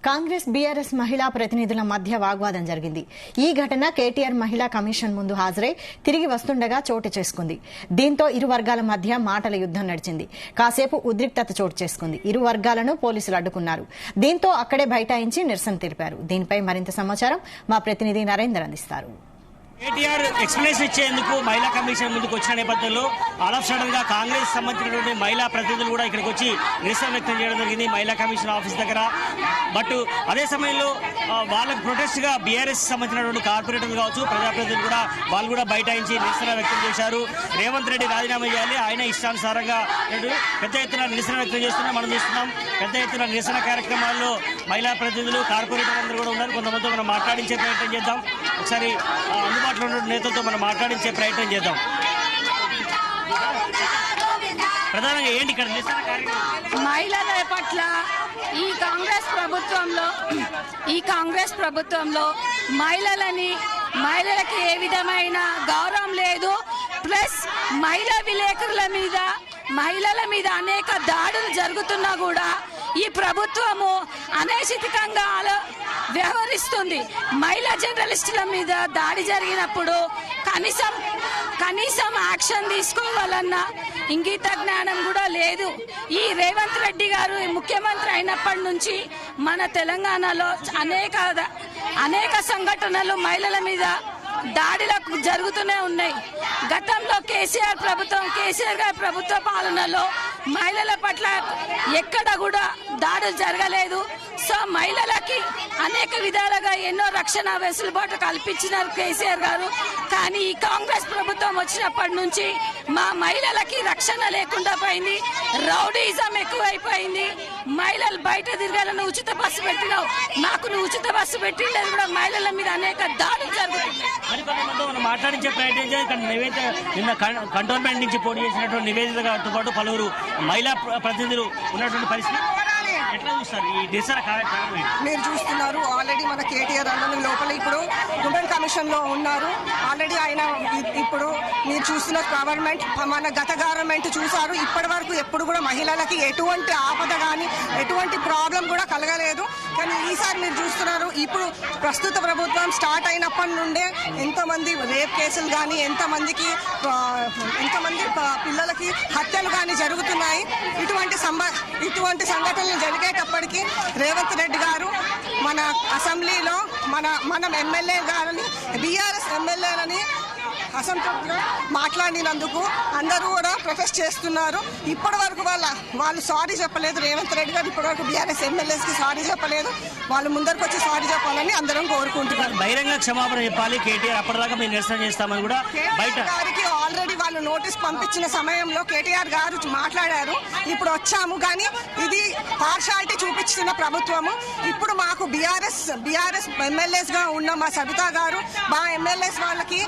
Congress BRS మహిళా ప్రతినిధుల మధ్య వాగ్వాదం జరిగింది. ఈ ఘటన కేటీఆర్ మహిళా కమిషన్ ముందు హాజరై తిరిగి వస్తుండగా చోటు చేసుకుంది. దీంతో ఇరు వర్గాల మధ్య మాటల యుద్దం నడిచింది. కాసేపు ఉద్రిక్తత చోటు చేసుకుంది. ఇరు వర్గాలను పోలీసులు అడ్డుకున్నారు. దీంతో అక్కడే బైఠాయించి నిరసన తెలిపారు. దీనిపై మరింత సమాచారం మా ప్రతినిధి నరేందర్ అందిస్తారు. కేటీఆర్ ఎక్స్ప్లెనేషన్ ఇచ్చేందుకు మహిళా కమిషన్ ముందుకు వచ్చిన నేపథ్యంలో ఆల్ ఆఫ్ సడన్ గా కాంగ్రెస్ సంబంధించినటువంటి మహిళా ప్రతినిధులు కూడా ఇక్కడికి వచ్చి నిరసన వ్యక్తం చేయడం జరిగింది మహిళా కమిషన్ ఆఫీస్ దగ్గర. బట్ అదే సమయంలో వాళ్ళకి ప్రొటెస్ట్ గా బీఆర్ఎస్ సంబంధించినటువంటి కార్పొరేటర్లు కావచ్చు, ప్రజాప్రతినిధులు కూడా వాళ్ళు కూడా బైఠాయించి నిరసన వ్యక్తం చేశారు. రేవంత్ రెడ్డి రాజీనామా చేయాలి, ఆయన ఇష్టానుసారంగా పెద్ద ఎత్తున నిరసన వ్యక్తం చేస్తున్నాం. మనం చూస్తున్నాం పెద్ద ఎత్తున నిరసన కార్యక్రమాల్లో మహిళా ప్రతినిధులు, కార్పొరేటర్ అందరూ కూడా ఉన్నారు. కొంతమంది మనం మాట్లాడించే ప్రయత్నం చేద్దాం. ఒకసారి అందుబాటులో ఉన్న నేతలతో మనం మాట్లాడించే ప్రయత్నం చేద్దాం. ప్రధానంగా ఏంటి ఇక్కడ నిరసన కార్యక్రమం? మహిళల పట్ల ఈ కాంగ్రెస్ ప్రభుత్వంలో మహిళలకి ఏ విధమైన గౌరవం లేదు. ప్లస్ మహిళల మీద అనేక దాడులు జరుగుతున్నా కూడా ఈ ప్రభుత్వము అనేసితంగా వ్యవహరిస్తుంది. మహిళా జర్నలిస్టుల మీద దాడి జరిగినప్పుడు కనీసం యాక్షన్ తీసుకోవాలన్న ఇంగిత జ్ఞానం కూడా లేదు. ఈ రేవంత్ రెడ్డి గారు ముఖ్యమంత్రి అయినప్పటి నుంచి మన తెలంగాణలో అనేక సంఘటనలు మహిళల మీద దాడులకు జరుగుతూనే ఉన్నాయి. గతంలో కేసీఆర్ గారి ప్రభుత్వ పాలనలో మహిళల పట్ల ఎక్కడ కూడా దాడులు జరగలేదు. సో మహిళలకి అనేక విధాలుగా ఎన్నో రక్షణ వెసులుబాటు కల్పించినారు కేసీఆర్ గారు. కానీ ఈ కాంగ్రెస్ ప్రభుత్వం వచ్చినప్పటి నుంచి మా మహిళలకి రక్షణ లేకుండా పోయింది. రౌడీజం ఎక్కువైపోయింది. మహిళలు బయట తిరగాలని ఉచిత బస్సు పెట్టినావు, నాకు నువ్వు ఉచిత బస్సు పెట్టిండేది కూడా మహిళల మీద అనేక దాడులు జరుగుతున్నాయి. మాట్లాడించే ప్రయత్నం నిన్న కంటోన్మెంట్ నుంచి పోటీ చేసినటువంటి నివేదిత గారితో పాటు పలువురు మహిళా ప్రతినిధులు ఉన్నటువంటి పరిస్థితి ఎట్లా చూస్తారు? ఈ నిరసన కార్యక్రమం మీరు చూస్తున్నారు. ఆల్రెడీ మన కేటీఆర్ అన్న లోపల ఇప్పుడు ఉమెన్ కమిషన్ లో ఉన్నారు. ఆల్రెడీ ఆయన ఇప్పుడు మీరు చూస్తున్న గవర్నమెంట్, మన గత గవర్నమెంట్ చూసారు. ఇప్పటి వరకు ఎప్పుడు కూడా మహిళలకి ఎటువంటి ఆపద కానీ ఎటువంటి ప్రాబ్లం కూడా కలగలేదు. కానీ ఈసారి మీరు చూస్తున్నారు, ఇప్పుడు ప్రస్తుత ప్రభుత్వం స్టార్ట్ అయినప్పటి నుండే ఎంతమంది రేప్ కేసులు కానీ ఎంతమంది పిల్లలకి హత్యలు కానీ జరుగుతున్నాయి. ఇటువంటి సంఘటనలు జరిగేటప్పటికీ రేవంత్ రెడ్డి గారు మన అసెంబ్లీలో మనం ఎమ్మెల్యే గారిని, బీఆర్ఎస్ ఎమ్మెల్యేలని అసంతృప్తిగా మాట్లాడినందుకు అందరూ కూడా ప్రొటెస్ట్ చేస్తున్నారు. ఇప్పటి వరకు వాళ్ళు సారీ చెప్పలేదు. రేవంత్ రెడ్డి గారు ఇప్పటి వరకు బీఆర్ఎస్ ఎమ్మెల్యేస్ కి సారీ చెప్పలేదు. వాళ్ళు ముందరికి వచ్చి సారీ చెప్పాలని అందరం కోరుకుంటున్నారు. బహిరంగ క్షమాపణ చెప్పాలి కేటీఆర్. అప్పటిదాకా మేము నిరసన చేస్తామని కూడా బయట గారికి ఆల్రెడీ వాళ్ళు నోటీస్ పంపించిన సమయంలో కేటీఆర్ గారు మాట్లాడారు. ఇప్పుడు వచ్చాము కానీ ఇది పార్షాలిటీ చూపించిన ప్రభుత్వము. ఇప్పుడు మాకు బీఆర్ఎస్ ఎమ్మెల్యేస్ గా ఉన్న మా సబితా గారు, మా ఎమ్మెల్యేస్ వాళ్ళకి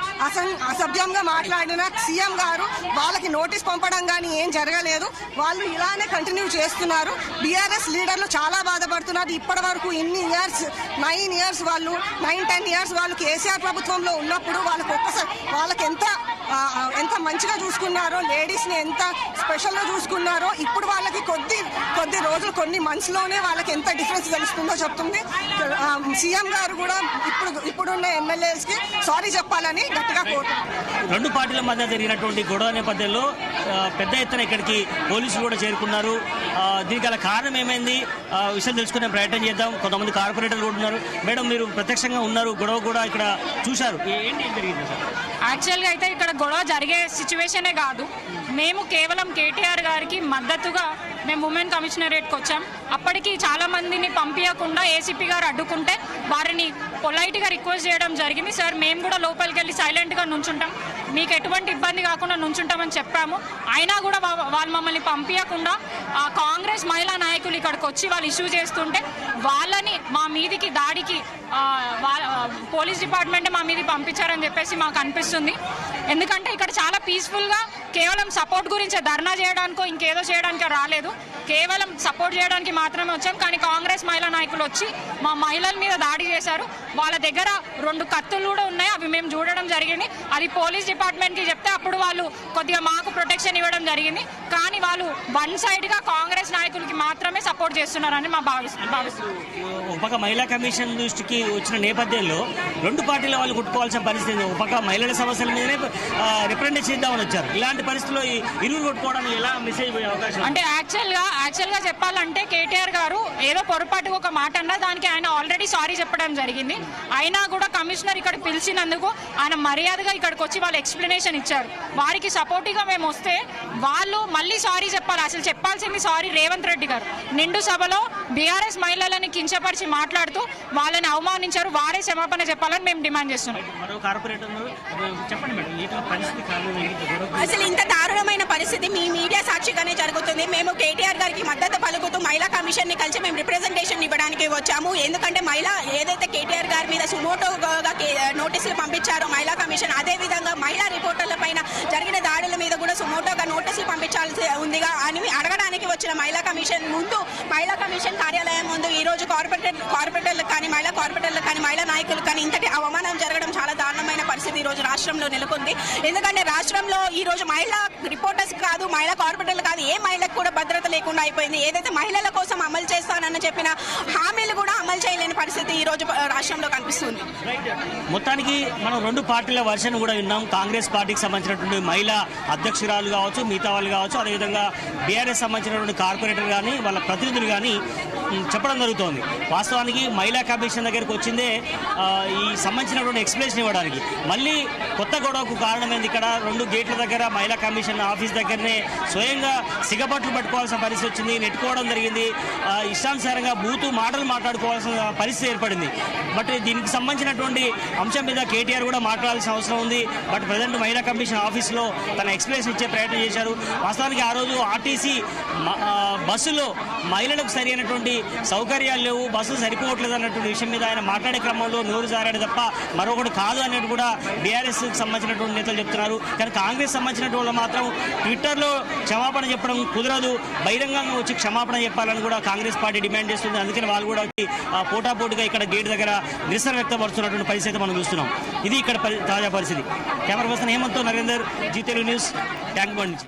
అసభ్యంగా మాట్లాడిన సీఎం గారు వాళ్ళకి నోటీస్ పంపడం కానీ ఏం జరగలేదు. వాళ్ళు ఇలానే కంటిన్యూ చేస్తున్నారు. బీఆర్ఎస్ లీడర్లు చాలా బాధపడుతున్నారు. ఇప్పటి వరకు ఇన్ని ఇయర్స్ 9-10 ఇయర్స్ వాళ్ళు కేసీఆర్ ప్రభుత్వంలో ఉన్నప్పుడు వాళ్ళకి ఎంత మంచిగా చూసుకున్నారో, లేడీస్ ని ఎంత స్పెషల్ గా చూసుకున్నారో ఇప్పుడు వాళ్ళకి కొద్ది రోజులు కొన్ని మంత్స్ లోనే వాళ్ళకి ఎంత డిఫరెన్స్ తెలుస్తుందో చెప్తుంది. సీఎం గారు కూడా ఇప్పుడున్న ఎమ్మెల్యేస్ కి సారీ చెప్పాలని గట్టిగా కోరుతున్నారు. రెండు పార్టీల మధ్య జరిగినటువంటి గొడవ నేపథ్యంలో పెద్ద ఎత్తున ఇక్కడికి పోలీసులు కూడా చేరుకున్నారు. దీనికి గల కారణం ఏమైంది విషయం తెలుసుకునే ప్రయత్నం చేద్దాం. కొంతమంది కార్పొరేటర్లు కూడా ఉన్నారు. మేడం, మీరు ప్రత్యక్షంగా ఉన్నారు, గొడవ కూడా ఇక్కడ చూశారు. ఏంటి జరిగింది సార్? యాక్చువల్గా అయితే ఇక్కడ గొడవ జరిగే సిచ్యువేషనే కాదు. మేము కేవలం కేటీఆర్ గారికి మద్దతుగా మేము ఉమెన్ కమిషనరేట్కి వచ్చాం. అప్పటికి చాలా మందిని పంపించకుండా ఏసీపీ గారు అడ్డుకుంటే వారిని పొలైట్గా రిక్వెస్ట్ చేయడం జరిగింది. సార్, మేము కూడా లోపలికి వెళ్ళి సైలెంట్గా నుంచుంటాం, మీకు ఎటువంటి ఇబ్బంది కాకుండా నుంచుంటామని చెప్పాము. అయినా కూడా వాళ్ళు మమ్మల్ని పంపించకుండా ఆ కాంగ్రెస్ మహిళా నాయకులు ఇక్కడికి వచ్చి వాళ్ళు ఇష్యూ చేస్తుంటే వాళ్ళని మా మీదికి దాడికి పోలీస్ డిపార్ట్మెంట్ మా మీది పంపించారని చెప్పేసి మాకు అనిపిస్తుంది. ఎందుకంటే ఇక్కడ చాలా పీస్ఫుల్గా కేవలం సపోర్ట్ గురించి ధర్నా చేయడానికో ఇంకేదో చేయడానికో రాలేదు. కేవలం సపోర్ట్ చేయడానికి మాత్రమే వచ్చాం. కానీ కాంగ్రెస్ మహిళా నాయకులు వచ్చి మా మహిళల మీద దాడి చేశారు. వాళ్ళ దగ్గర 2 కత్తులు కూడా ఉన్నాయి. అవి మేము చూడడం జరిగింది. అది పోలీస్ డిపార్ట్మెంట్కి చెప్తే అప్పుడు వాళ్ళు కొద్దిగా మాకు ప్రొటెక్షన్ ఇవ్వడం జరిగింది. కానీ వాళ్ళు వన్ సైడ్గా కాంగ్రెస్ నాయకులకి మాత్రమే సపోర్ట్ చేస్తున్నారని మా భావిస్తున్నారు. పక్క మహిళా కమిషన్ దృష్టికి వచ్చిన నేపథ్యంలో రెండు పార్టీల వాళ్ళు కొట్టుకోవాల్సిన పరిస్థితి. ఒక పక్క మహిళల సమస్యల మీదనే రిప్రజెంట్ చేద్దామని వచ్చారు. ఇలాంటి పరిస్థితుల్లో ఇరువురు కొట్టుకోవడానికి ఎలా మెసేజ్ పోయే అవకాశం? అంటే యాక్చువల్గా చెప్పాలంటే కేటీఆర్ గారు ఏదో పొరపాటుగా ఒక మాట అన్నా దానికి ఆయన ఆల్రెడీ సారీ చెప్పడం జరిగింది. అయినా కూడా కమిషనర్ ఇక్కడ పిలిచినందుకు ఆయన మర్యాదగా ఇక్కడికి వచ్చి వాళ్ళు ఎక్స్ప్లెనేషన్ ఇచ్చారు. వారికి సపోర్టివ్గా మేము వస్తే వాళ్ళు మళ్ళీ సారీ చెప్పాలి. అసలు చెప్పాల్సింది సారీ రేవంత్ రెడ్డి గారు. నిండు సభలో బీఆర్ఎస్ మహిళలని కించపరిచి మాట్లాడుతూ వాళ్ళని అవమానించారు. వారే క్షమాపణ చెప్పాలని మేము డిమాండ్ చేస్తున్నాం. అసలు ఇంత దారుణమైన పరిస్థితి మీ మీడియా సాక్షిగానే జరుగుతుంది. మేము కేటీఆర్ గారికి మద్దతు పలుకుతూ మహిళా కమిషన్ ని కలిసి మేము రిప్రజెంటేషన్ ఇవ్వడానికి వచ్చాము. ఎందుకంటే ఏదైతే కేటీఆర్ గారి మీద సుమోటోగా నోటీసులు పంపించారో మహిళా కమిషన్, అదే విధంగా మహిళా రిపోర్టర్ల పైన జరిగిన దాడుల మీద కూడా సుమోటోగా నోటీసులు పంపించాల్సి ఉందిగా అని అడగడానికి వచ్చిన మహిళా కమిషన్ కార్యాలయం ముందు ఈ రోజు కార్పొరేటర్లకు కానీ మహిళా నాయకులకు కానీ ఇంతటి అవమానం జరగడం చాలా దారుణమైన పరిస్థితి ఈ రోజు రాష్ట్రంలో నెలకొంది. ఎందుకంటే రాష్ట్రంలో ఈ రోజు మహిళా రిపోర్టర్స్ కాదు, మహిళా కార్పొరేటర్లు కాదు, ఏ మహిళకు కూడా భద్రత లేకుండా అయిపోయింది. ఏదైతే మహిళల కోసం అమలు చేస్తానని చెప్పిన హామీలు కూడా అమలు చేయలేని పరిస్థితి ఈ రోజు రాష్ట్రంలో కనిపిస్తుంది. మొత్తానికి మనం రెండు పార్టీల వర్షన్ కూడా విన్నాం. కాంగ్రెస్ పార్టీకి సంబంధించినటువంటి మహిళా అధ్యక్షురాలు కావచ్చు, మిగతా వాళ్ళు కావచ్చు, అదేవిధంగా బీఆర్ఎస్ సంబంధించినటువంటి కార్పొరేటర్ కానీ వాళ్ళ ప్రతినిధులు కానీ చెప్పడం జరుగుతోంది. వాస్తవానికి మహిళా కమిషన్ దగ్గరికి వచ్చిందే ఈ సంబంధించినటువంటి ఎక్స్ప్లెనేషన్ ఇవ్వడానికి. మళ్ళీ కొత్త గొడవకు కారణమైంది ఇక్కడ రెండు గేట్ల దగ్గర మహిళా కమిషన్ ఆఫీస్ దగ్గరనే స్వయంగా సిగబట్లు పట్టుకోవాల్సిన పరిస్థితి వచ్చింది. నెట్టుకోవడం జరిగింది. ఇష్టానుసారంగా బూతు మాటలు మాట్లాడుకోవాల్సిన పరిస్థితి ఏర్పడింది. బట్ దీనికి సంబంధించినటువంటి అంశం మీద కేటీఆర్ కూడా మాట్లాడాల్సిన అవసరం ఉంది. బట్ ప్రజెంట్ మహిళా కమిషన్ ఆఫీస్లో తన ఎక్స్ప్లెనేషన్ ఇచ్చే ప్రయత్నం చేశారు. వాస్తవానికి ఆ రోజు ఆర్టీసీ బస్సులో మహిళలకు సరైనటువంటి సౌకర్యాలు లేవు, బస్సులు సరిపోవట్లేదు అన్నటువంటి విషయం మీద ఆయన మాట్లాడే క్రమంలో నోరు జారాడు తప్ప మరొకటి కాదు అన్నట్టు కూడా బీఆర్ఎస్కి సంబంధించినటువంటి నేతలు చెప్తున్నారు. కానీ కాంగ్రెస్ సంబంధించిన వాళ్ళు మాత్రం ట్విట్టర్లో క్షమాపణ చెప్పడం కుదరదు, బహిరంగంగా వచ్చి క్షమాపణ చెప్పాలని కూడా కాంగ్రెస్ పార్టీ డిమాండ్ చేస్తుంది. అందుకని వాళ్ళు కూడా పోటాపోటీగా ఇక్కడ గేట్ దగ్గర నిరసన వ్యక్తపరుస్తున్నటువంటి పరిస్థితి మనం చూస్తున్నాం. ఇది ఇక్కడ తాజా పరిస్థితి. కెమెరా పర్సన్ హేమంత్తో Narender, Zee Telugu news, Tank Bund నుంచి.